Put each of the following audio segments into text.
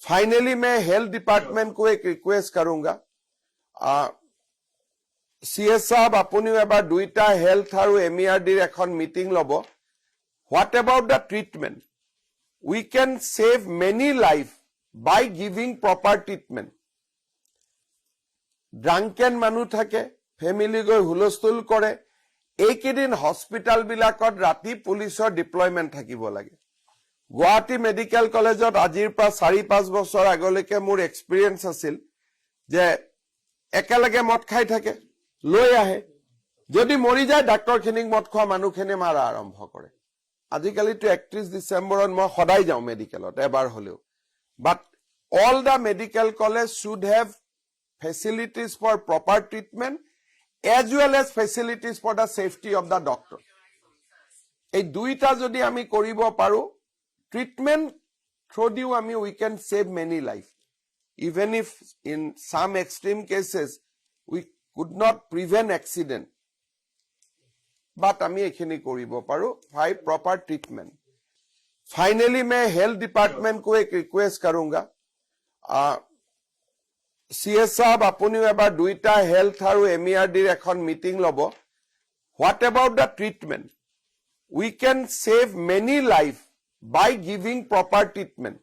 finally मैं health department को एक रिक्वेस्ट करूंगा सीएस साहब আপুনিও এবাৰ দুইটা হেলথ আৰু এমইআৰডিৰ এখন মিটিং লব what about the treatment we can save many life by giving proper treatment drunken মানুহ থাকে ফ্যামিলি গৈ হুলস্থুল কৰে এইকেদিন হস্পিটাল বিলাকত ৰাতি পুলিচৰ ডিপ্লয়মেন্ট থাকিব লাগে গুৱাহাটী মেডিকেল কলেজত আজিৰ পৰা 4-5 বছৰ আগলৈকে মোৰ এক্সপেৰিয়েন্স আছিল যে একেলগে মদ খাই থাকে লৈ আহে যদি মৰি যায় ডাক্তৰ খিনিক মদ খোৱা মানুহখিনি মাৰা আৰম্ভ কৰে আজিকালি তো 31 ডিসেম্বৰত মই সদায় যাওঁ মেডিকেলত এবাৰ হলেও বাট all the medical college should have facilities for proper treatment as well as facilities for the safety of the doctor এই দুইটা যদি আমি কৰিব পাৰো treatment through দিও আমি we can save many life even if in some extreme cases we could not prevent accident but আমি এখিনি কৰিব পাৰো by proper treatment फाइनली मैं हेल्थ डिपार्टमेंट को एक रिक्वेस्ट करूंगा सीएस साहब আপুনিও এবাৰ দুইটা হেলথ আৰু এমইআৰডিৰ এখন মিটিং লব what about the treatment we can save many life by giving proper treatment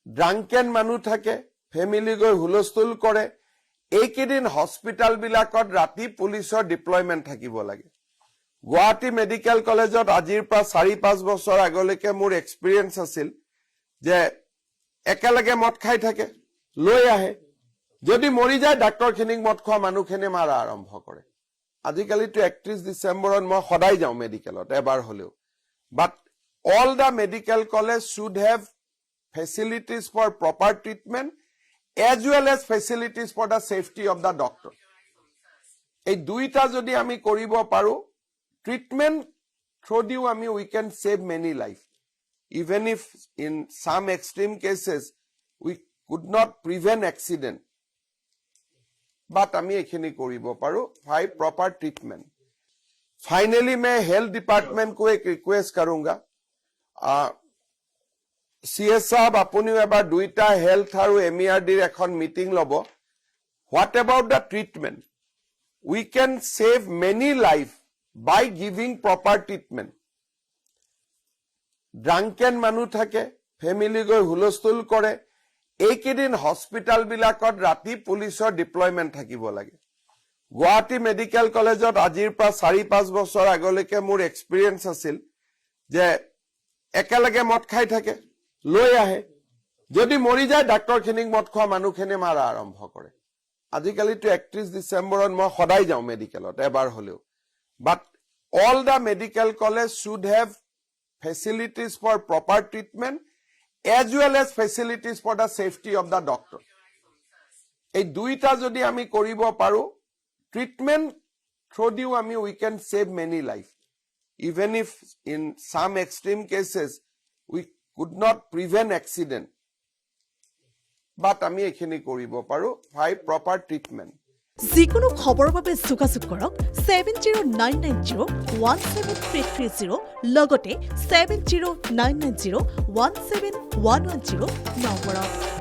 drunken মানুহ থাকে ফ্যামিলি গৈ হুলস্থুল কৰে এইকেদিন হস্পিটাল বিলাকত ৰাতি পুলিচৰ ডিপ্লয়মেন্ট থাকিব লাগে গুৱাহাটী মেডিকেল কলেজত আজিৰ পৰা 4-5 বছৰ আগলৈকে মোৰ এক্সপেৰিয়েন্স আছিল যে একেলগে মদ খাই থাকে লৈ আহে যদি মৰি যায় ডাক্তৰ খিনিক মদ খোৱা মানুহখিনি মাৰা আৰম্ভ কৰে আজিকালি তো 31 ডিসেম্বৰত মই সদায় যাওঁ মেডিকেলত এবাৰ হলেও বাট all the medical college should have facilities for proper treatment as well as facilities for the safety of the doctor এই দুইটা যদি আমি কৰিব পাৰো treatment through দিও আমি we can save many life even if in some extreme cases we could not prevent accident but আমি এখিনি কৰিব পাৰো by proper treatment फाइनली मैं हेल्थ डिपार्टमेंट को एक रिक्वेस्ट करूंगा सीएस साहब আপুনিও এবাৰ দুইটা হেলথ আৰু এমইআৰডিৰ এখন মিটিং লব what about the treatment we can save many life by giving proper treatment drunken মানুহ থাকে ফ্যামিলি গৈ হুলস্থুল কৰে এইকেদিন হস্পিটাল বিলাকত ৰাতি পুলিচৰ ডিপ্লয়মেন্ট থাকিব লাগে গুৱাহাটী মেডিকেল কলেজত আজিৰ পৰা 4-5 বছৰ আগলৈকে মোৰ এক্সপেৰিয়েন্স আছিল যে একেলগে মদ খাই থাকে লৈ আহে যদি মৰি যায় ডাক্তৰ খিনিক মদ খোৱা মানুহখিনি মাৰা আৰম্ভ কৰে আজিকালি তো 31 ডিসেম্বৰত মই সদায় যাওঁ মেডিকেলত এবাৰ হলেও but all the medical college should have facilities for proper treatment as well as facilities for the safety of the doctor এই দুইটা যদি আমি কৰিব পাৰো treatment through দিও আমি we can save many life even if in some extreme cases we could not prevent accident but আমি এখিনি কৰিব পাৰো by proper treatment যিকোনো খবৰৰ বাবে যোগাযোগ কৰক 7099017330 লগতে 7099017110 নম্বৰত